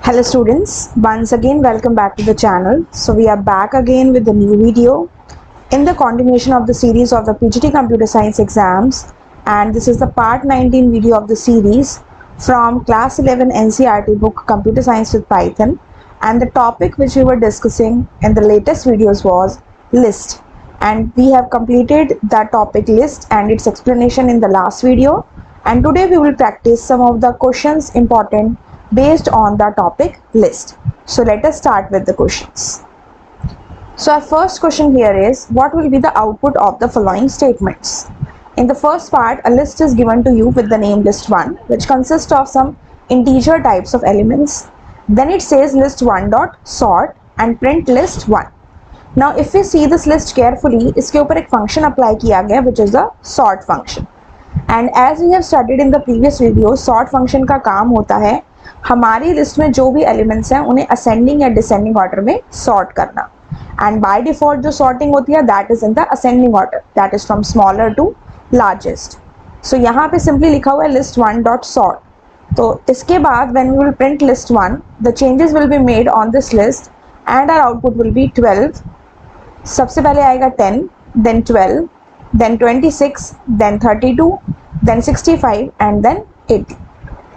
Hello students, once again welcome back to the channel. So we are back again with the new video in the continuation of the series of the PGT Computer Science exams, and this is the part 19 video of the series from class 11 NCERT book Computer Science with Python, and the topic which we were discussing in the latest videos was list, and we have completed that topic list and its explanation in the last video, and today we will practice some of the questions important based on the topic list. So let us start with the questions. So our first question here is, what will be the output of the following statements? In the first part, a list is given to you with the name list1, which consists of some integer types of elements. Then it says list1 dot sort and print list1. Now if we see this list carefully, इसके ऊपर एक function apply किया गया which is the sort function. And as we have studied in the previous video, sort function का काम होता है हमारी लिस्ट में जो भी एलिमेंट्स हैं उन्हें असेंडिंग या डिसेंडिंग ऑर्डर में सॉर्ट करना, एंड बाय डिफॉल्ट जो सॉर्टिंग होती है that is in the ascending order, that is from smaller to largest. So यहाँ पे सिंपली लिखा हुआ है लिस्ट वन डॉट सॉर्ट. तो इसके बाद when we will print list one, the changes will be made on this list and our output will be 12. सबसे पहले आएगा 10, then 12, then 26, then 32, then 65 and then 80.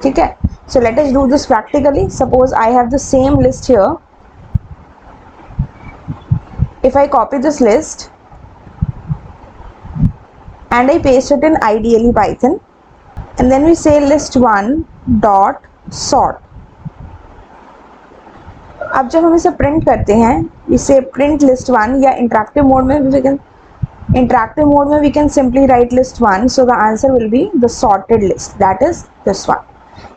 ठीक है. So let us do this practically. Suppose I have the same list here. If I copy this list and I paste it in IDLE Python, and then we say list1 dot sort. अब जब हम इसे print करते हैं, इसे print list1 या interactive mode में we can simply write list1, so the answer will be the sorted list, that is this one.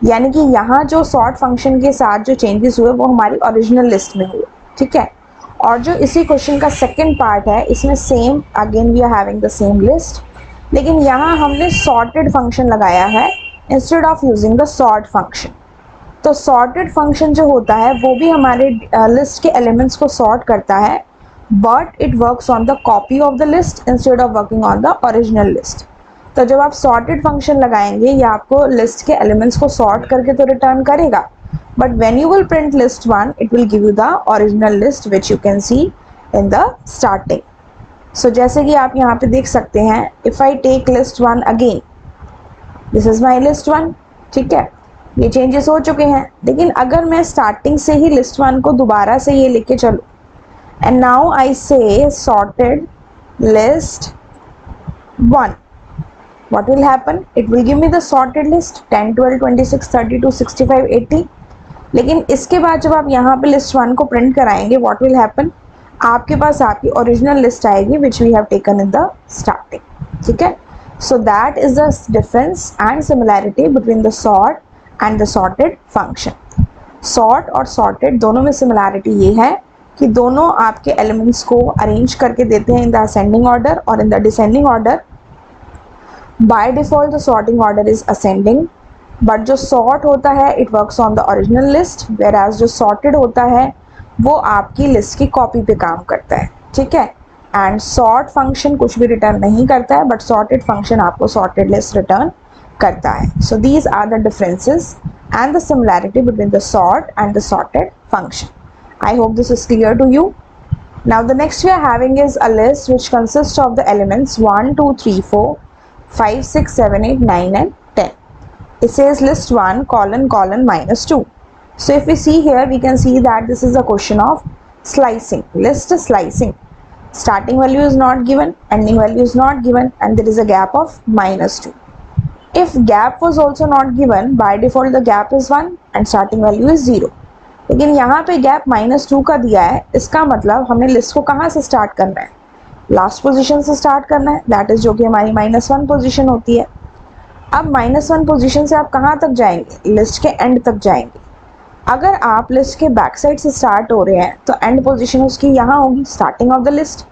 यानी कि यहाँ जो सॉर्ट फंक्शन के साथ जो चेंजेस हुए वो हमारी ओरिजिनल लिस्ट में हुए. ठीक है. और जो इसी क्वेश्चन का सेकंड पार्ट है, इसमें same again we are having the same list, लेकिन यहाँ हमने सॉर्टेड फंक्शन लगाया है instead of using the sort function. तो सॉर्टेड फंक्शन जो होता है वो भी हमारे लिस्ट के एलिमेंट्स को सॉर्ट करता है, but it works on the copy of the list instead of working on the original list. तो जब आप सॉर्टेड फंक्शन लगाएंगे ये आपको लिस्ट के एलिमेंट्स को सॉर्ट करके तो रिटर्न करेगा, but when you will print list one it will give you the original list which you can see in the starting. So जैसे कि आप यहाँ पे देख सकते हैं, if I take list one again, this is my list one. ठीक है. ये चेंजेस हो चुके हैं, लेकिन अगर मैं स्टार्टिंग से ही लिस्ट वन को दोबारा से ये लिख के चलूँ, एंड नाउ आई से sorted list one, what will happen? It will give me the sorted list 10, 12, 26, 32, 65, 80. लेकिन इसके बाद जब आप यहाँ पे लिस्ट वन को प्रिंट कराएंगे, what will happen? आपके पास आपकी ओरिजिनल लिस्ट आएगी which we have taken in the starting. ठीक है. So that is the difference and similarity between the sort and the sorted function. Sort और sorted दोनों में similarity ये है कि दोनों आपके elements को arrange करके देते हैं in the ascending order और in the descending order. By default the sorting order is ascending, but जो sort होता है it works on the original list, whereas जो sorted होता है वो आपकी लिस्ट की कॉपी पे काम करता है. ठीक है. एंड sort फंक्शन कुछ भी रिटर्न नहीं करता है, बट sorted फंक्शन आपको sorted list रिटर्न करता है. So these are the differences and the similarity between the sort and the sorted function. I hope this is clear to you. Now the next we are having is a list which consists of the elements 1, 2, 3, 4, 5, 6, 7, 8, 9 and 10. It says list 1 colon colon minus 2. So if we see here, we can see that this is a question of slicing, list slicing. Starting value is not given, ending value is not given, and there is a gap of minus 2. If gap was also not given, by default the gap is 1 and starting value is 0. लेकिन यहाँ पे gap minus 2 का दिया है, इसका मतलब हमें list को कहाँ से स्टार्ट करना है? लास्ट पोजीशन से स्टार्ट करना है, दैट इज जो कि हमारी -1 पोजीशन होती है. अब -1 पोजीशन से आप कहाँ तक जाएंगे? लिस्ट के एंड तक जाएंगे. अगर आप लिस्ट के बैक साइड से स्टार्ट हो रहे हैं तो एंड पोजीशन उसकी यहाँ होगी, स्टार्टिंग ऑफ द लिस्ट,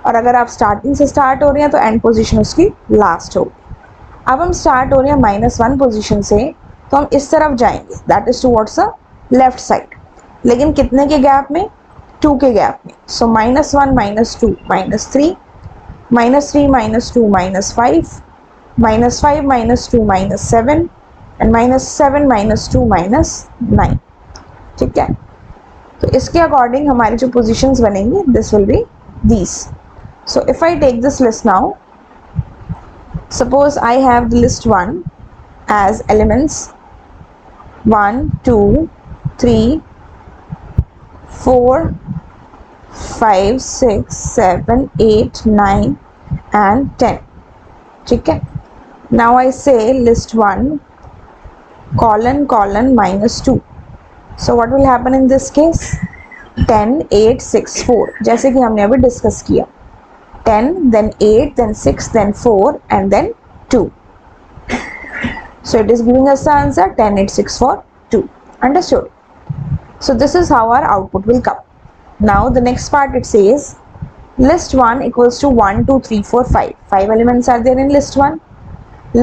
और अगर आप स्टार्टिंग से स्टार्ट हो रहे हैं तो एंड पोजीशन उसकी लास्ट होगी. अब हम स्टार्ट हो रहे हैं -1 पोजीशन से, तो हम इस तरफ जाएंगे, that is towards the left side, लेकिन कितने के गैप में? 2 के गैप में. सो -1 -2 -3, -3 -2 -5, -5 -2 -7 एंड -7 -2 -9. ठीक ठीक है, तो इसके अकॉर्डिंग हमारी जो पोजीशंस बनेंगी this will be these. So if I take this list now, suppose I have the list 1 as elements 1 2 3 4 5 6 7 8 9 and 10. ठीक है, now I say list 1 colon colon minus 2. So what will happen in this case? 10 8 6 4, जैसे कि हमने अभी discuss किया, 10 then 8 then 6 then 4 and then 2. So it is giving us the answer 10 8 6 4 2. Understood? So this is how our output will come. Now the next part it says list 1 equals to 1 2 3 4 5. 5 elements are there in list 1.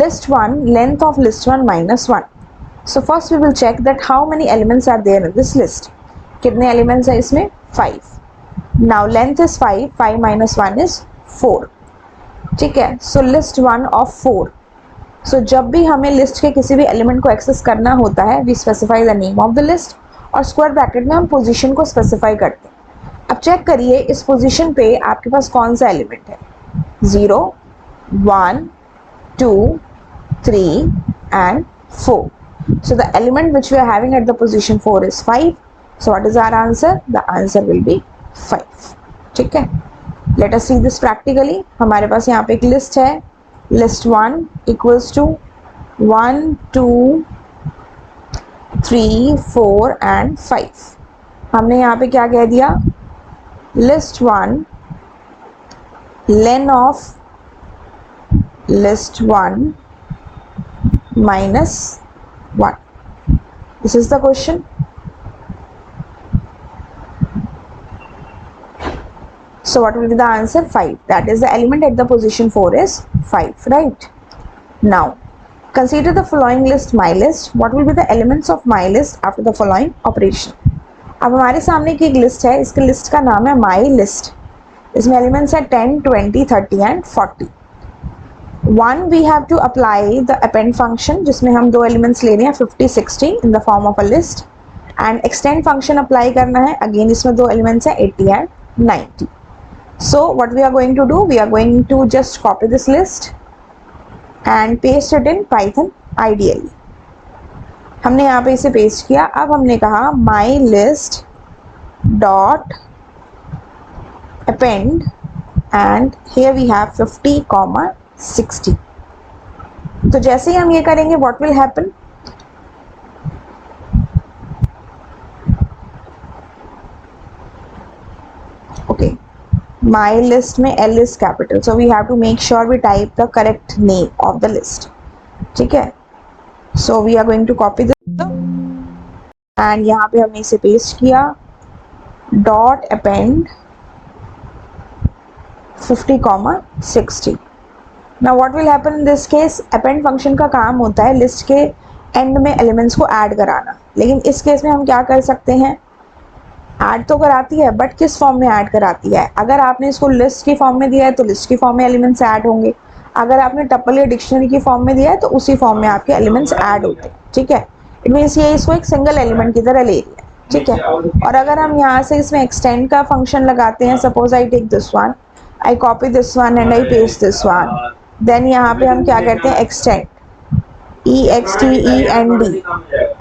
List 1 length of list 1 minus 1. So first we will check that how many elements are there in this list. कितने elements है इसमें? 5. Now length is 5. 5 minus 1 is 4. ठीक है, so list 1 of 4. So जब भी हमें list के किसी भी एलिमेंट को एक्सेस करना होता है, we specify the name of the list और स्क्वायर ब्रैकेट में हम पोजीशन को स्पेसिफाई करते हैं. अब चेक करिए इस पोजीशन पे आपके पास कौन सा एलिमेंट है. 0 1 2 3 and 4. So the element which we are having at the position 4 is 5. So what is our answer? The answer will be 5. ठीक है, let us see this practically. हमारे पास यहाँ पे एक लिस्ट है, list 1 equals to 1 2 3 4 and 5. हमने यहाँ पे क्या कह दिया? list 1 len of list 1 minus 1. This is the question. So what will be the answer? 5. That is the element at the position 4 is 5, right? Now consider the following list my list. What will be the elements of my list after the following operation? अब हमारे सामने की एक list है, इसके list का नाम है my list. इसमें एलिमेंट्स है 10 20 30 and 40. 1 we have to apply the append function जिसमें हम दो एलिमेंट्स ले रहे हैं 50 60 in the form of a list, and extend function apply करना है, अगेन इसमें दो एलिमेंट्स है 80 and 90. So what we are going to do, we are going to just copy this list and paste it in Python ideally. हमने यहाँ पे इसे paste किया. अब हमने कहा my list dot append and here we have 50 comma 60. तो जैसे ही हम ये करेंगे what will happen? Okay, my list में L is capital, so we have to make sure we type the correct name of the list. ठीक है, so we are going to copy this and यहाँ पे हमने इसे paste किया, dot append 50 comma 60. Now what will happen in this case? append function का काम होता है लिस्ट के एंड में एलिमेंट्स को ऐड कराना, लेकिन इस केस में हम क्या कर सकते हैं? ऐड तो कराती है बट किस फॉर्म में ऐड कराती है? अगर आपने इसको लिस्ट की फॉर्म में दिया है तो लिस्ट की फॉर्म में एलिमेंट्स ऐड होंगे, अगर आपने टपल या डिक्शनरी की फॉर्म में दिया है तो उसी फॉर्म में आपके एलिमेंट्स ऐड होते हैं. ठीक है, इट मीन्स ये इसको एक सिंगल एलिमेंट की तरह ले रही है. ठीक है, और अगर हम यहाँ से इसमें एक्सटेंड का फंक्शन लगाते हैं, suppose I take this one, I copy this one and I paste this one, then यहाँ पे हम क्या करते हैं? Extend, EXTEND.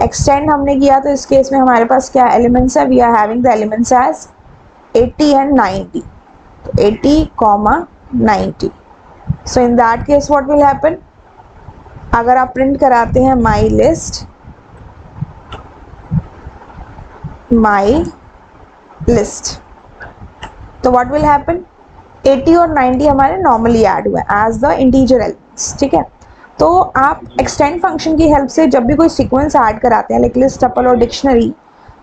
एक्सटेंड हमने किया तो इस केस में हमारे पास क्या एलिमेंट्स है? We are having the elements as 80 and 90. तो 80 comma 90. So in that case what will happen? अगर आप प्रिंट कराते हैं माई लिस्ट तो व्हाट विल हैपन? 80 और 90 हमारे नॉर्मली ऐड हुए एज द इंटीजर एलिमेंट्स. ठीक है, तो आप एक्सटेंड फंक्शन की हेल्प से जब भी कोई सीक्वेंस ऐड कराते हैं लाइक लिस्ट, टपल और डिक्शनरी,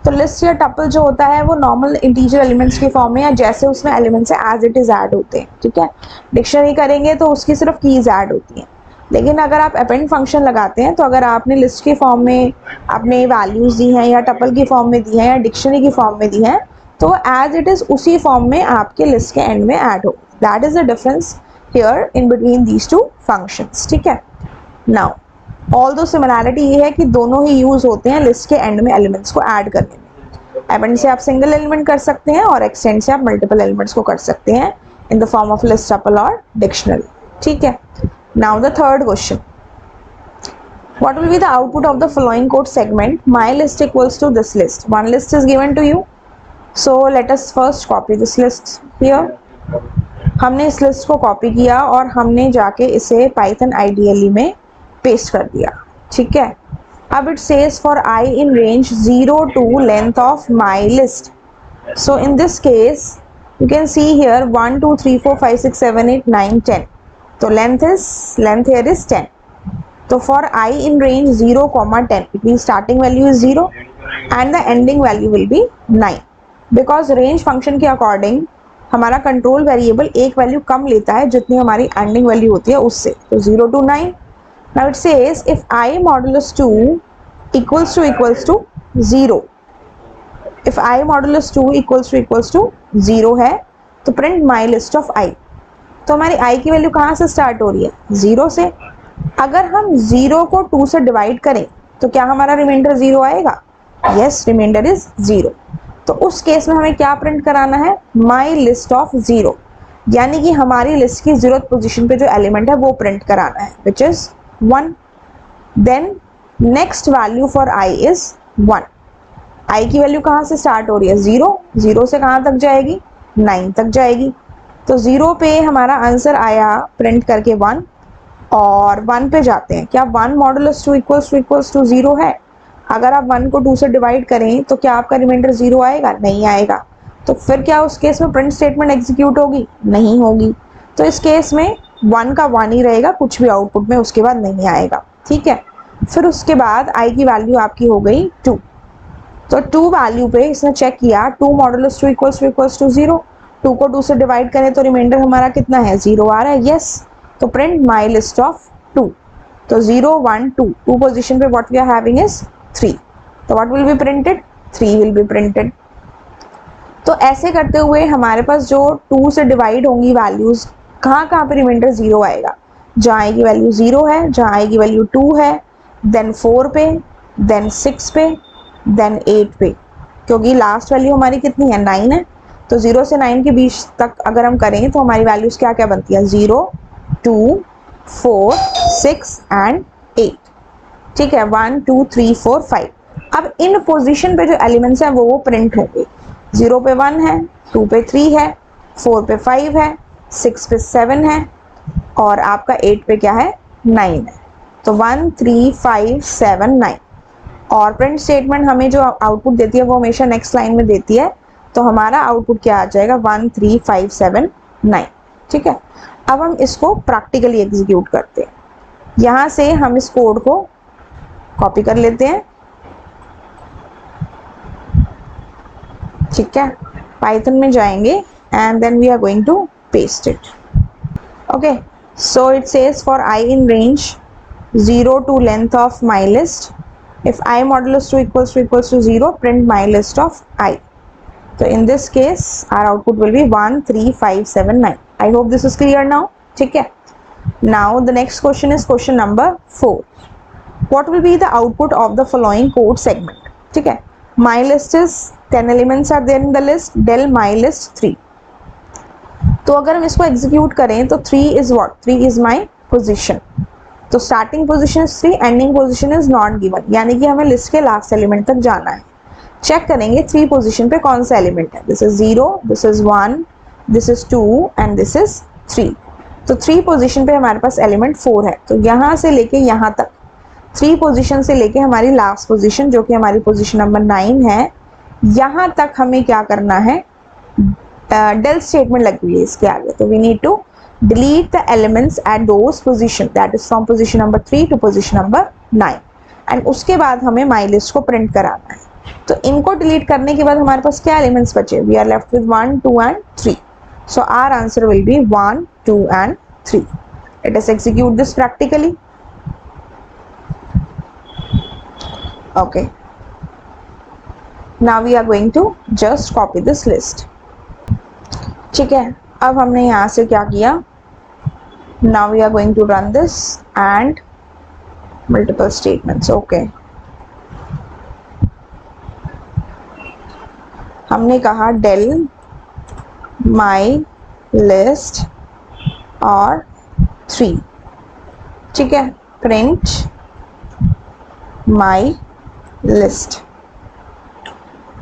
तो लिस्ट या टपल जो होता है वो नॉर्मल इंटीजर एलिमेंट्स की फॉर्म में या जैसे उसमें एलिमेंट्स है एज इट इज ऐड होते हैं. ठीक है, डिक्शनरी करेंगे तो उसकी सिर्फ कीज ऐड होती हैं, लेकिन अगर आप अपेंड फंक्शन लगाते हैं तो अगर आपने लिस्ट की फॉर्म में अपने वैल्यूज दी हैं या टपल की फॉर्म में दी हैं या डिक्शनरी की फॉर्म में दी हैं तो एज इट इज उसी फॉर्म में आपके लिस्ट के एंड में ऐड हो. That is the difference here in between these two functions. ठीक है, नाउ ऑल्दो सिमिलैरिटी ये है कि दोनों ही यूज होते हैं लिस्ट के एंड में एलिमेंट्स को ऐड करने में. अपेंड से आप सिंगल एलिमेंट कर सकते हैं और एक्सटेंड से आप मल्टीपल एलिमेंट्स को कर सकते हैं in the form of list, tuple और डिक्शनरी. ठीक है. Now the third question, what will be the output of the following code segment? My list equals to this list. One list is given to you, so let us first copy this list here. हमने इस list को copy किया और हमने जाके इसे Python IDLE में paste कर दिया. ठीक है. अब it says for i in range 0 to length of my list. So in this case you can see here 1 2 3 4 5 6 7 8 9 10. So length here is 10. So for I in range 0, 10, it means starting value is 0 and the ending value will be 9. Because range function के according हमारा control variable एक value कम लेता है जितनी हमारी ending value होती है उससे. तो 0 to 9. Now it says if I modulus 2 equals to 0. If I modulus 2 equals to 0 है तो print my list of I. तो हमारी I की वैल्यू कहाँ से स्टार्ट हो रही है? 0 से. अगर हम 0 को 2 से डिवाइड करें तो क्या हमारा रिमाइंडर 0 आएगा? Yes, remainder is 0. तो उस केस में हमें क्या प्रिंट कराना है? माई लिस्ट ऑफ 0, यानी कि हमारी लिस्ट की 0th पोजीशन पे जो एलिमेंट है वो प्रिंट कराना है, which is 1. Then next value for i is 1. i की वैल्यू कहाँ से स्टार्ट हो रही है? 0. 0 से कहाँ तक जाएगी? 9 तक जाएगी. तो 0 पे हमारा आंसर आया प्रिंट करके 1 और 1 पे जाते हैं. क्या 1 मॉडुलस 2 इक्वल्स टू 0 है? अगर आप 1 को 2 से डिवाइड करें तो क्या आपका रिमाइंडर 0 आएगा? नहीं आएगा. तो फिर क्या उस केस में प्रिंट स्टेटमेंट एग्जीक्यूट होगी? नहीं होगी. तो इस केस में 1 का 1 ही रहेगा, कुछ भी आउटपुट में उसके बाद नहीं आएगा. ठीक है. फिर उसके बाद i की वैल्यू आपकी हो गई 2. तो 2 वैल्यू पे इसने चेक किया 2 मॉडुलस 2 इक्वल्स टू 0. 2 को 2 से डिवाइड करें तो रिमाइंडर हमारा कितना है? 0 आ रहा है. यस. तो प्रिंट माई लिस्ट ऑफ 2. तो 0 1 2 2 पोजीशन पे what we are having is 3. तो what will be printed? 3 will be printed. तो ऐसे करते हुए हमारे पास जो 2 से डिवाइड होंगी वैल्यूज, कहाँ कहाँ पे रिमाइंडर 0 आएगा? जहाँ आई की वैल्यू 0 है, जहाँ आई की वैल्यू 2 है, देन 4 पे, देन 6 पे, देन 8 पे, क्योंकि लास्ट वैल्यू हमारी कितनी है? 9 है. तो 0 से 9 के बीच तक अगर हम करें तो हमारी वैल्यूज क्या क्या बनती है? 0 2 4 6 एंड 8. ठीक है. 1 2 3 4 5. अब इन पोजीशन पे जो एलिमेंट्स हैं वो प्रिंट होंगे. 0 पे 1 है, 2 पे 3 है, 4 पे 5 है, 6 पे 7 है और आपका 8 पे क्या है? 9 है. तो 1 3 5 7 9. और प्रिंट स्टेटमेंट हमें जो आउटपुट देती है वो हमेशा नेक्स्ट लाइन में देती है. तो हमारा आउटपुट क्या आ जाएगा? 1 3 5 7 9. ठीक है. अब हम इसको प्रैक्टिकली एग्जीक्यूट करते हैं. यहाँ से हम इस कोड को कॉपी कर लेते हैं. ठीक है. पाइथन में जाएंगे and then we are going to paste it. Okay. So it says for i in range 0 to length of my list. If i modulus 2 equals to 0, print my list of i. So in this case our output will be 1 3 5 7 9. I hope this is clear now. ठीक है. Now the next question is question number 4. What will be the output of the following code segment? ठीक है. My list is 10 elements are there in the list. Del my list 3. तो अगर हम इसको execute करें तो 3 is what? 3 is my position. तो starting position is 3, ending position is not given, यानी कि हमें लिस्ट के लास्ट एलिमेंट तक जाना है. चेक करेंगे 3 पोजीशन पे कौन सा एलिमेंट है. This is 0, this is 1, this is 2 and this is 3. तो 3 पोजीशन पे हमारे पास एलिमेंट 4 है. तो यहाँ से लेके यहाँ तक 3 पोजीशन से लेके हमारी लास्ट पोजीशन जो कि हमारी पोजीशन नंबर 9 है, यहाँ तक हमें क्या करना है? डेल स्टेटमेंट लगी हुई है इसके आगे. तो we need to delete the elements at those position, that is from position number 3 to position number 9. And उसके बाद हमें माई लिस्ट को प्रिंट कराना है. तो इनको डिलीट करने के बाद हमारे पास क्या एलिमेंट्स बचे? We are left with 1 2 and 3. So our answer will be 1 2 and 3. Let us execute this practically. Okay. Now we are going to just copy this list. ठीक है. अब हमने यहाँ से क्या किया? Now we are going to run this and multiple statements. Okay. हमने कहा डेल माई लिस्ट और 3, ठीक है, print my list.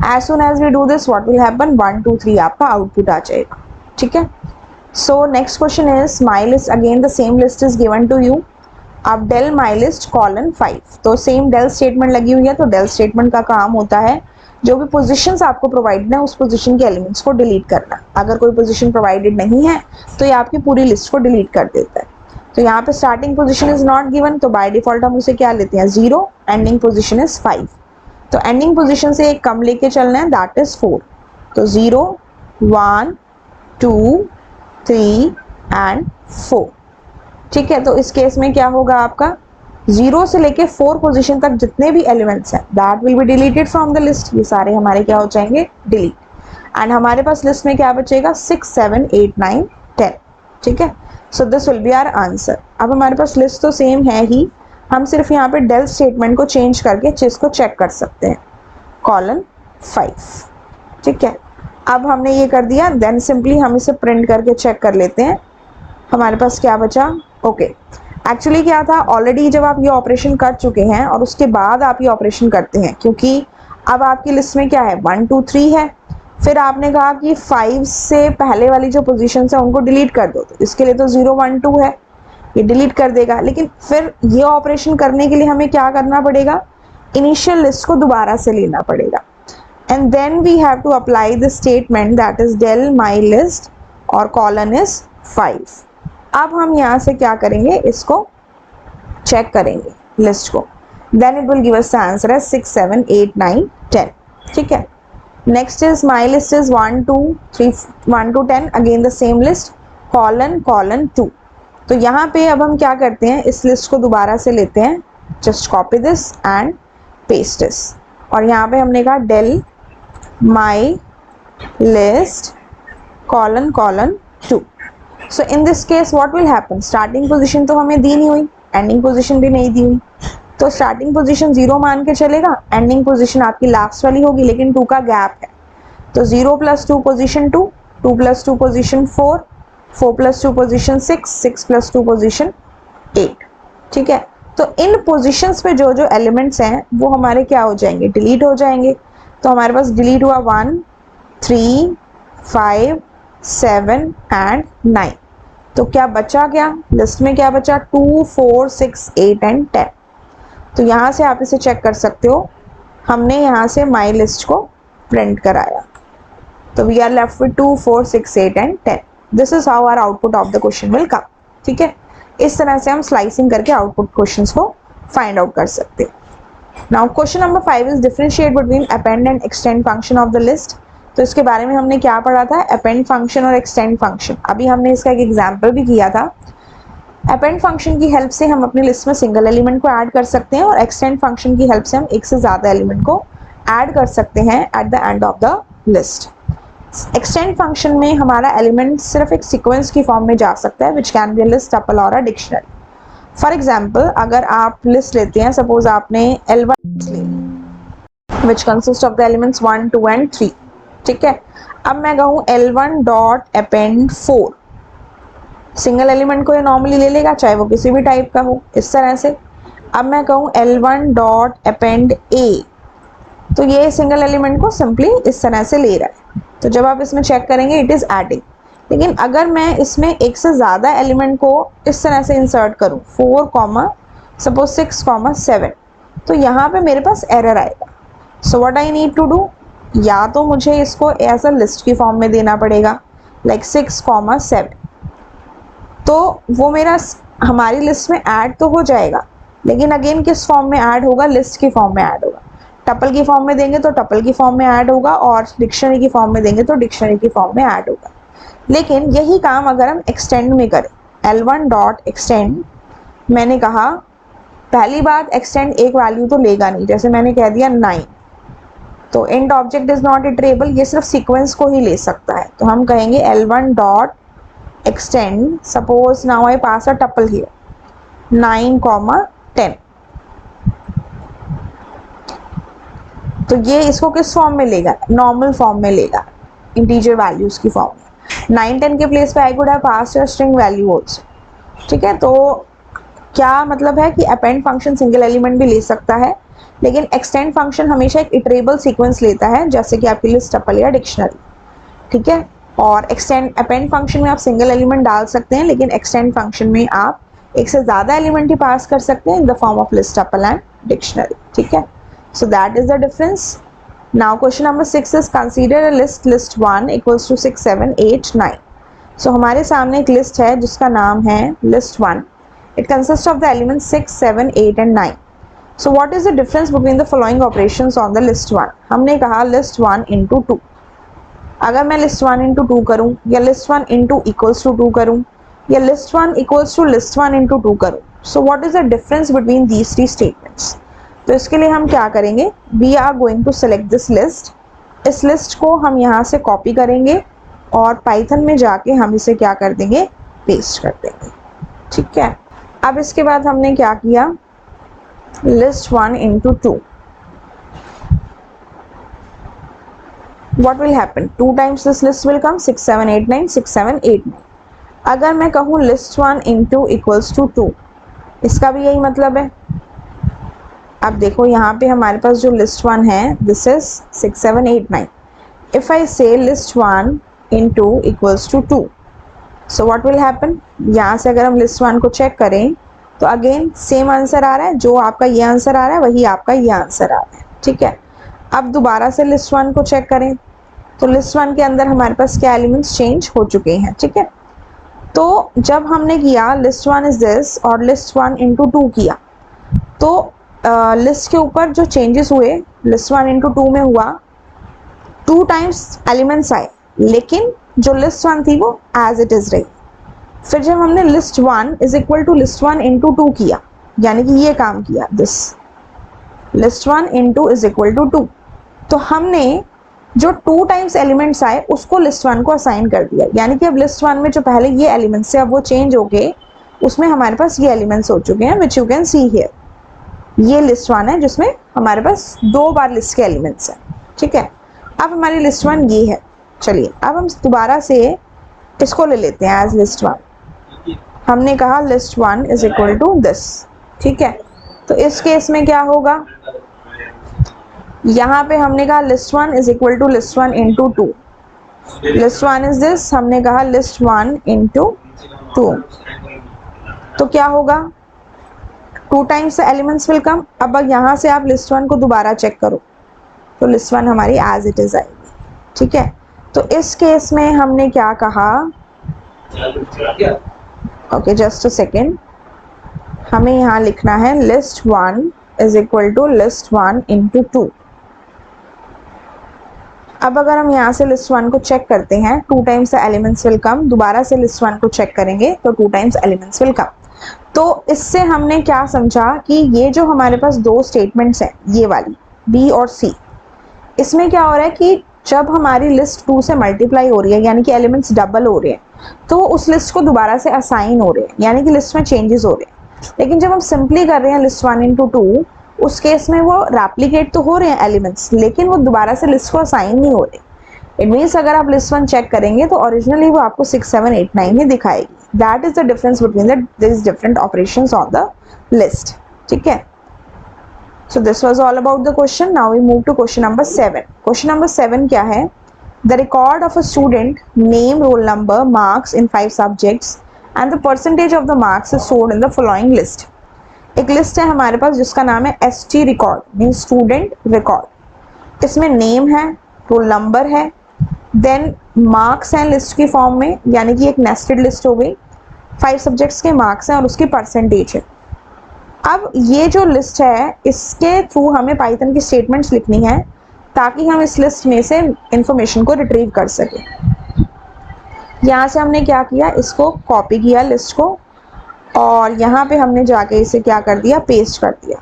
As soon as we do this what will happen, 1 2 3 आपका आउटपुट आ जाएगा, ठीक है। So next question is my list, again the same list is given to you. अब डेल माई लिस्ट कॉलन 5, तो same del statement लगी हुई है, तो डेल स्टेटमेंट का काम होता है जो भी पोजीशंस आपको प्रोवाइडेड है उस पोजीशन के एलिमेंट्स को डिलीट करना। अगर कोई पोजीशन प्रोवाइडेड नहीं है तो ये आपकी पूरी लिस्ट को डिलीट कर देता है। तो यहाँ पे starting position is not given, तो बाय डिफॉल्ट हम उसे क्या लेते हैं 0, एंडिंग पोजीशन इज 5, तो एंडिंग पोजीशन से एक कम लेके चलना है, दैट इज 4, तो 0 1 2 3 एंड 4, ठीक है। तो इस केस में क्या होगा आपका 0 से लेके 4 पोजीशन तक जितने भी एलिमेंट्स हैं that will be deleted from the list, ये सारे हमारे क्या हो जाएंगे डिलीट, एंड हमारे पास लिस्ट में क्या बचेगा 6 7 8 9 10, ठीक है। So this will be our answer. अब हमारे पास लिस्ट तो सेम है ही, हम सिर्फ यहाँ पे डेल स्टेटमेंट को चेंज करके चीज को चेक कर सकते हैं, कॉलन 5, ठीक है। अब हमने ये कर दिया, देन सिंपली हम इसे प्रिंट करके चेक कर लेते हैं हमारे पास क्या बचा। ओके, एक्चुअली क्या था, ऑलरेडी जब आप ये ऑपरेशन कर चुके हैं और उसके बाद आप ये ऑपरेशन करते हैं, क्योंकि अब आपकी लिस्ट में क्या है 1 2 3 है, फिर आपने कहा कि 5 से पहले वाली जो पोजीशंस है उनको डिलीट कर दो, तो इसके लिए तो 0 1 2 है, ये डिलीट कर देगा। लेकिन फिर ये ऑपरेशन करने के लिए हमें क्या करना पड़ेगा, इनिशियल लिस्ट को दोबारा से लेना पड़ेगा, and then we have to apply the statement that is del my list और कॉलन इज 5। अब हम यहाँ से क्या करेंगे, इसको चेक करेंगे लिस्ट को, then it will give us the answer है 6 7 8 9 10, ठीक है। Next is my list is 1 2 3 1 to 10, again the same list, colon colon 2। तो यहाँ पे अब हम क्या करते हैं, इस लिस्ट को दोबारा से लेते हैं, just copy this and paste this, और यहाँ पे हमने कहा del my list colon colon 2। So in this case what will happen, starting position तो हमें दी नहीं हुई, एंडिंग पोजीशन भी नहीं दी हुई, तो स्टार्टिंग पोजीशन 0 मान के चलेगा, एंडिंग पोजीशन आपकी लास्ट वाली होगी, लेकिन 2 का गैप है, तो 0 + 2 पोजीशन 2, 2 + 2 पोजीशन 4, 4 + 2 पोजीशन 6, 6 + 2 पोजीशन 8, ठीक है। तो इन पोजीशंस पे जो जो एलिमेंट्स हैं वो हमारे क्या हो जाएंगे, डिलीट हो जाएंगे। तो हमारे पास डिलीट हुआ 1 3 5 7 एंड 9, तो क्या बचा, क्या लिस्ट में क्या बचा 2 4 6 8 एंड 10। तो यहाँ से आप इसे चेक कर सकते हो, हमने यहाँ से माई लिस्ट को प्रिंट कराया, तो we are left with 2 4 6 8 and 10। This is how our output of the question will come, ठीक है। इस तरह से हम स्लाइसिंग करके आउटपुट क्वेश्चंस को फाइंड आउट कर सकते हैं। Now question number 5 is differentiate between append and extend function of the list. तो इसके बारे में हमने क्या पढ़ा था, अपेंड फंक्शन और एक्सटेंड फंक्शन। अभी हमने इसका एक एग्जाम्पल भी किया था। अपेंड फंक्शन की हेल्प से हम अपनी लिस्ट में सिंगल एलिमेंट को ऐड कर सकते हैं, और एक्सटेंड फंक्शन की हेल्प से हम एक से ज़्यादा एलिमेंट को ऐड कर सकते हैं at the end of the list. Extend function में हमारा एलिमेंट सिर्फ एक सीक्वेंस की फॉर्म में जा सकता है, which can be a list, tuple और अ डिक्शनरी। फॉर एग्जाम्पल, अगर आप लिस्ट लेते हैं, सपोज आपने L1 ली which consist of the elements 1 2 and 3, ठीक है। अब मैं कहूँ L1 dot append 4, single element को ये नॉर्मली ले लेगा, चाहे वो किसी भी टाइप का हो, इस तरह से। अब मैं कहूँ L1 डॉट अपेंड A, तो ये सिंगल एलिमेंट को सिंपली इस तरह से ले रहा है, तो जब आप इसमें चेक करेंगे इट इज एडिंग। लेकिन अगर मैं इसमें एक से ज़्यादा एलिमेंट को इस तरह से इंसर्ट करूँ 4 सपोज 6 7, तो यहाँ पे मेरे पास एरर आएगा। So what I need to do, या तो मुझे इसको एज अ लिस्ट की फॉर्म में देना पड़ेगा, लाइक 6 7, तो वो मेरा हमारी लिस्ट में ऐड तो हो जाएगा, लेकिन अगेन किस फॉर्म में ऐड होगा, लिस्ट की फॉर्म में ऐड होगा। टपल की फॉर्म में देंगे तो टपल की फॉर्म में ऐड होगा, और डिक्शनरी की फॉर्म में देंगे तो डिक्शनरी की फॉर्म में ऐड होगा। लेकिन यही काम अगर हम एक्सटेंड में करें, L1 डॉट एक्सटेंड, मैंने कहा पहली बात एक्सटेंड एक वैल्यू तो लेगा नहीं, जैसे मैंने कह दिया 9, तो int object is not iterable, ये सिर्फ सीक्वेंस को ही ले सकता है। तो हम कहेंगे L1 dot extend, suppose now I pass a tuple here 9 10, तो ये इसको किस फॉर्म में लेगा, नॉर्मल फॉर्म में लेगा, इंटीजर वैल्यूज की फॉर्म में। 9 10 के प्लेस पे I could have passed a string value also, ठीक है। तो क्या मतलब है कि अपेंड फंक्शन सिंगल एलिमेंट भी ले सकता है, लेकिन एक्सटेंड फंक्शन हमेशा एक इटरेबल सीक्वेंस लेता है, जैसे कि आपकी लिस्ट, टपल या डिक्शनरी, ठीक है। और एक्सटेंड अपेंड फंक्शन में आप सिंगल एलिमेंट डाल सकते हैं, लेकिन एक्सटेंड फंक्शन में आप एक से ज्यादा एलिमेंट ही पास कर सकते हैं in the form of list, tuple and dictionary, ठीक है। So that is the difference. Now question number 6 is consider a list, list 1 equals to 6 7 8 9। सो हमारे सामने एक लिस्ट है जिसका नाम है list 1। It consist of the elements 6 7 8 and 9। So what is the difference between the following operations on the list 1। हमने कहा लिस्ट 1 इंटू 2, अगर मैं लिस्ट 1 इंटू 2 करूँ, या लिस्ट 1 इंटू इक्वल्स टू 2 करूँ, या list 1 equals to list 1 into 2 करूँ, so what is the difference between these three statements. तो इसके लिए हम क्या करेंगे, we are going to select this list. इस लिस्ट को हम यहाँ से कॉपी करेंगे और पाइथन में जाके हम इसे क्या कर देंगे, पेस्ट कर देंगे, ठीक है। अब इसके बाद हमने क्या किया, list 1 into 2, what will happen, 2 times this list will come, 6 7 8 9 6 7 8 9। अगर मैं कहूँ लिस्ट 1 इंटू इक्वल्स टू 2, इसका भी यही मतलब है। अब देखो यहाँ पे हमारे पास जो लिस्ट 1 है, this is 6 7 8 9। If I say list 1 into equals to 2, so what will happen, यहाँ से अगर हम लिस्ट 1 को चेक करें तो अगेन सेम आंसर आ रहा है, जो आपका ये आंसर आ रहा है वही आपका ये आंसर आ रहा है, ठीक है। अब दोबारा से लिस्ट 1 को चेक करें तो लिस्ट 1 के अंदर हमारे पास क्या एलिमेंट्स चेंज हो चुके हैं, ठीक है। तो जब हमने किया लिस्ट 1 इज दिस और लिस्ट 1 इंटू 2 किया, तो लिस्ट के ऊपर जो चेंजेस हुए लिस्ट 1 इंटू 2 में हुआ, 2 टाइम्स एलिमेंट्स आए, लेकिन जो लिस्ट 1 थी वो एज इट इज रही। फिर जब हमने list 1 is equal to list 1 into 2 किया, यानी कि ये काम किया, this list 1 into is equal to 2, तो हमने जो 2 टाइम्स एलिमेंट्स आए उसको लिस्ट 1 को असाइन कर दिया, यानी कि अब लिस्ट 1 में जो पहले ये एलिमेंट्स थे अब वो चेंज हो गए, उसमें हमारे पास ये एलिमेंट्स हो चुके हैं, विच यू कैन सी हियर। ये लिस्ट 1 है जिसमें हमारे पास 2 बार लिस्ट के एलिमेंट्स हैं, ठीक है। अब हमारी लिस्ट 1 ये है। चलिए अब हम दोबारा से इसको ले लेते हैं एज लिस्ट 1। हमने कहा list 1 is equal to this, ठीक है। तो इस केस में क्या होगा, यहाँ पे हमने कहा list 1 is equal to list 1 into 2, list 1 is this, हमने कहा लिस्ट 1 इंटू 2, तो क्या होगा, 2 टाइम्स एलिमेंट्स विल कम। अब यहाँ से आप लिस्ट 1 को दोबारा चेक करो तो लिस्ट 1 हमारी एज इट इज आएगी, ठीक है। तो इस केस में हमने क्या कहा, ओके जस्ट अ सेकेंड, हमें यहाँ लिखना है list 1 is equal to list 1 into 2। अब अगर हम यहाँ से लिस्ट 1 को चेक करते हैं, 2 टाइम्स एलिमेंट्स विल कम, दोबारा से लिस्ट 1 को चेक करेंगे तो 2 टाइम्स एलिमेंट्स विल कम। तो इससे हमने क्या समझा कि ये जो हमारे पास 2 स्टेटमेंट्स हैं, ये वाली बी और सी, इसमें क्या हो रहा है कि जब हमारी लिस्ट 2 से मल्टीप्लाई हो रही है, यानी कि एलिमेंट्स डबल हो रहे हैं, तो उस लिस्ट को दोबारा से असाइन हो रहे हैं, यानी कि लिस्ट में चेंजेस हो रहे हैं। लेकिन जब हम सिंपली कर रहे हैं लिस्ट 1 इंटू 2, उस केस में वो रेप्लीकेट तो हो रहे हैं एलिमेंट्स, लेकिन वो दोबारा से लिस्ट को असाइन नहीं हो रहे। इट मीन्स अगर आप लिस्ट 1 चेक करेंगे तो ओरिजिनली वो आपको 6 7 8 9 ही दिखाएगी। That is the difference between this different operations on the list, ठीक है। So this was all about the question. Now we move to question number 7. Question number 7 क्या है? The record of a student, name, roll number, marks in 5 subjects and the percentage of the marks is stored in the following list. एक list है हमारे पास जिसका नाम है ST record, means student record. इसमें name है, roll number है, then marks हैं लिस्ट की फॉर्म में, यानी कि एक nested लिस्ट हो गई, 5 सब्जेक्ट्स के मार्क्स हैं और उसकी परसेंटेज है। अब ये जो लिस्ट है इसके थ्रू हमें पाइथन की स्टेटमेंट्स लिखनी है ताकि हम इस लिस्ट में से इंफॉर्मेशन को रिट्रीव कर सकें। यहाँ से हमने क्या किया, इसको कॉपी किया लिस्ट को, और यहाँ पे हमने जाके इसे क्या कर दिया, पेस्ट कर दिया।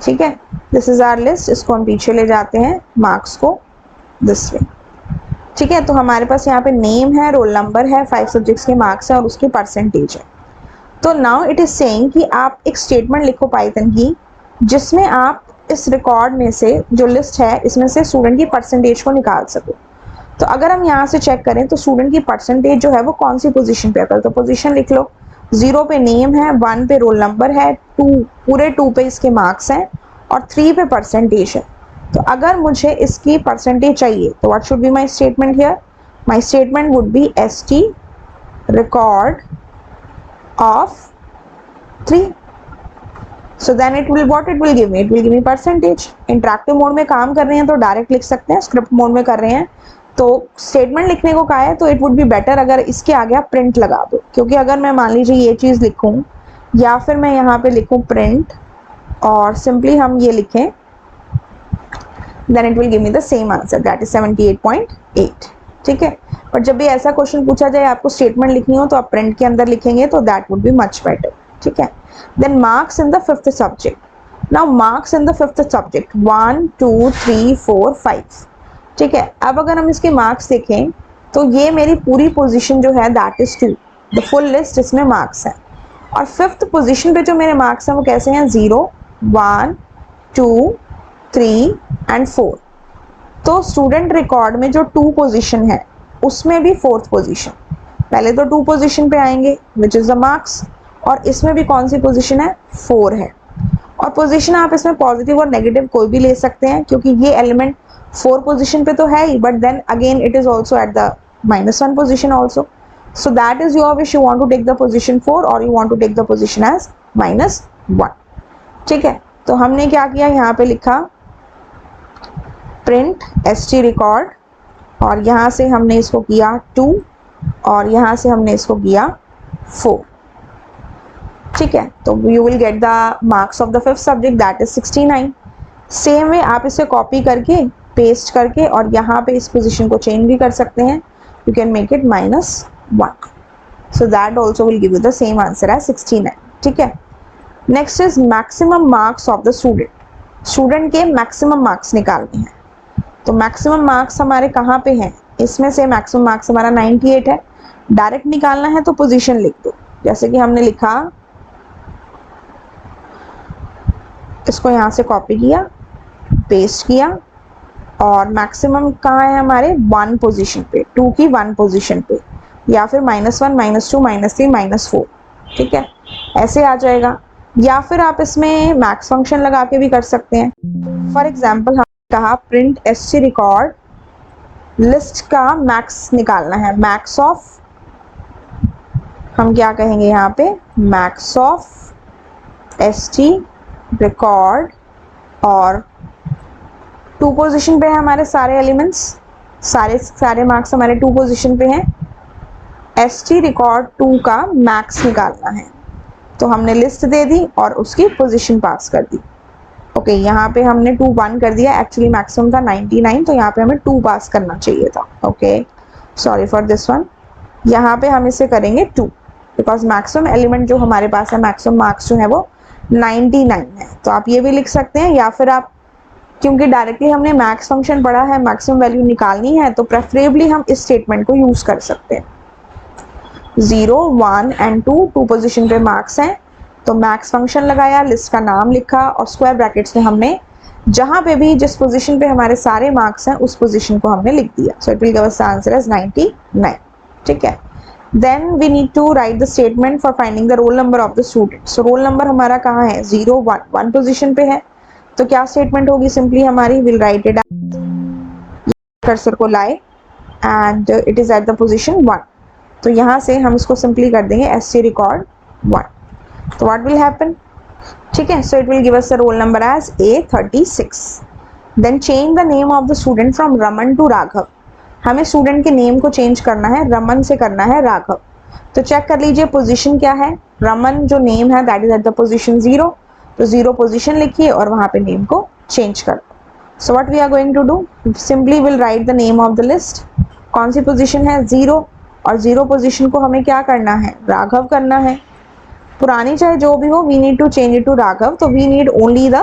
ठीक है, दिस इज आवर लिस्ट। इसको हम पीछे ले जाते हैं, मार्क्स को दिस वे। ठीक है, तो हमारे पास यहाँ पे नेम है, रोल नंबर है, 5 सब्जेक्ट्स के मार्क्स है और उसकी परसेंटेज है। तो नाउ इट इज सेइंग कि आप एक स्टेटमेंट लिखो पाइथन की जिसमें आप इस रिकॉर्ड में से जो लिस्ट है इसमें से स्टूडेंट की परसेंटेज को निकाल सको। तो अगर हम यहाँ से चेक करें तो स्टूडेंट की परसेंटेज जो है वो कौन सी पोजीशन पे है, तो पोजीशन लिख लो। 0 पे नेम है, 1 पे रोल नंबर है, 2 पूरे 2 पे इसके मार्क्स हैं और 3 पे परसेंटेज है। तो अगर मुझे इसकी परसेंटेज चाहिए तो what should be my statement here? My statement would be st record of 3. So then it will what it will give me? It will give me percentage. Interactive mode में काम कर रहे हैं तो डायरेक्ट लिख सकते हैं, स्क्रिप्ट मोड में कर रहे हैं तो स्टेटमेंट लिखने को कहा है तो इट वुड बी बेटर अगर इसके आगे आप प्रिंट लगा दो, क्योंकि अगर मैं मान लीजिए ये चीज़ लिखूं या फिर मैं यहाँ पे लिखूं प्रिंट और सिंपली हम ये लिखें then it will give me the same answer that is 78.8. ठीक है, पर जब भी ऐसा क्वेश्चन पूछा जाए आपको स्टेटमेंट लिखनी हो तो आप प्रिंट के अंदर लिखेंगे तो that would be much better. ठीक है, then marks in the 5th subject. Now marks in the 5th subject 1 2 3 4 5. ठीक है, अब अगर हम इसके मार्क्स देखें तो ये मेरी पूरी पोजीशन जो है that is 2, the full list इसमें मार्क्स है और 5th पोजीशन पे जो मेरे मार्क्स हैं वो कैसे हैं? 0 1 2 3 एंड 4. तो स्टूडेंट रिकॉर्ड में जो 2 पोजीशन है उसमें भी 4th पोजीशन, पहले तो 2 पोजीशन पे आएंगे विच इज द मार्क्स और इसमें भी कौन सी पोजीशन है? 4 है. और पोजीशन आप इसमें पॉजिटिव और नेगेटिव कोई भी ले सकते हैं क्योंकि ये एलिमेंट 4 पोजीशन पे तो है ही, but then again it is also at the -1 position also. So that is your wish, you want to take the position 4 और you want to take the position as -1. ठीक है, तो हमने क्या किया, यहाँ पे लिखा प्रिंट st रिकॉर्ड और यहाँ से हमने इसको किया 2 और यहाँ से हमने इसको किया 4. ठीक है, तो you will get the marks of the 5th subject that is 69. Same way आप इसे कॉपी करके पेस्ट करके और यहाँ पे इस पोजीशन को चेंज भी कर सकते हैं. You can make it -1. So that also will give you the same answer as 69. ठीक है, next is maximum marks of the student. Student के मैक्सिमम मार्क्स निकालने हैं. तो मैक्सिमम मार्क्स हमारे कहाँ पे हैं? इसमें से मैक्सिमम मार्क्स हमारा 98 है. डायरेक्ट निकालना है तो पोजीशन लिख दो, जैसे कि हमने लिखा, इसको यहाँ से कॉपी किया पेस्ट किया और मैक्सिमम कहाँ है हमारे? 1 पोजीशन पे, 2 की 1 पोजीशन पे या फिर -1 -2 -3 -4. ठीक है, ऐसे आ जाएगा. या फिर आप इसमें मैक्स फंक्शन लगा के भी कर सकते हैं. फॉर एग्जाम्पल हम कहा प्रिंट st रिकॉर्ड लिस्ट का मैक्स निकालना है. मैक्स ऑफ, हम क्या कहेंगे यहाँ पे? मैक्स ऑफ st रिकॉर्ड और 2 पोजीशन पे है हमारे सारे एलिमेंट्स, सारे मार्क्स हमारे 2 पोजीशन पे हैं. st रिकॉर्ड 2 का मैक्स निकालना है तो हमने लिस्ट दे दी और उसकी पोजीशन पास कर दी. ओके, यहाँ पे हमने 2 1 कर दिया, एक्चुअली मैक्सिमम था 99 तो यहाँ पे हमें 2 पास करना चाहिए था. Okay, sorry for this one. यहाँ पे हम इसे करेंगे 2 बिकॉज मैक्सिमम एलिमेंट जो हमारे पास है, मैक्सिमम मार्क्स जो है वो 99 है. तो आप ये भी लिख सकते हैं या फिर आप, क्योंकि डायरेक्टली हमने मैक्स फंक्शन पढ़ा है, मैक्सिमम वैल्यू निकालनी है तो प्रेफरेबली हम इस स्टेटमेंट को यूज कर सकते हैं. 0 1 एंड 2 पोजीशन पे मार्क्स हैं तो मैक्स फंक्शन लगाया, लिस्ट का नाम लिखा और स्क्वायर ब्रैकेट्स में हमने जहां पे भी जिस पोजीशन पे हमारे सारे मार्क्स हैं उस पोजीशन को हमने लिख दिया. So it will give us the answer as 99. ठीक है, then we need to write the statement for finding the roll number of the student. So roll number हमारा कहाँ है? 0 1 पोजीशन पे है तो क्या स्टेटमेंट होगी? सिंपली हमारी विल राइट इट, कर्सर को लाए and it is at the position 1. तो यहाँ से हम इसको सिंपली कर देंगे st रिकॉर्ड 1. तो व्हाट विल हैपन? ठीक है, so it will give us the roll number as A36. Then change the name of the student from Raman to Raghav. हमें स्टूडेंट के नेम को चेंज करना है, रमन से करना है राघव. तो चेक कर लीजिए पोजीशन क्या है. रमन जो नेम है that is at the position 0, तो 0 पोजीशन लिखिए और वहाँ पे नेम को चेंज कर दो. So what we are going to do, simply will write the name of the list. कौन सी पोजीशन है? 0 और 0 पोजीशन को हमें क्या करना है? राघव करना है. पुरानी चाहे जो भी हो, we need to change it to Raghav. तो we need only the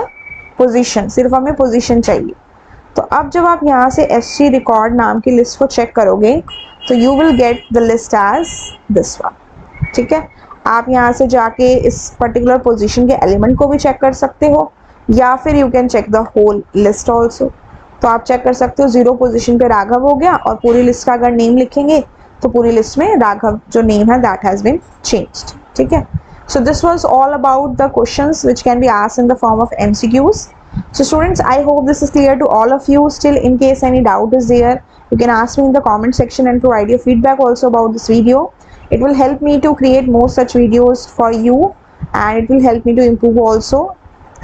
position, सिर्फ हमें पोजीशन चाहिए. तो अब जब आप यहाँ से SG रिकॉर्ड नाम की लिस्ट को चेक करोगे तो you will get the list as this one, ठीक है। आप यहाँ से जाके इस पर्टिकुलर पोजीशन के एलिमेंट को भी चेक कर सकते हो या फिर you can check the whole list also. तो आप चेक कर सकते हो 0 पोजीशन पे राघव हो गया और पूरी लिस्ट का अगर नेम लिखेंगे तो पूरी लिस्ट में राघव जो नेम है दैट हैज बीन चेंज्ड, ठीक है। So this was all about the questions which can be asked in the form of MCQs. So students, I hope this is clear to all of you. Still, in case any doubt is there, you can ask me in the comment section and provide your feedback also about this video. It will help me to create more such videos for you and it will help me to improve also.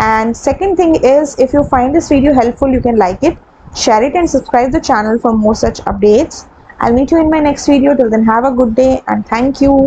And second thing is, if you find this video helpful, you can like it, share it and subscribe the channel for more such updates. I'll meet you in my next video. Till then, have a good day and thank you.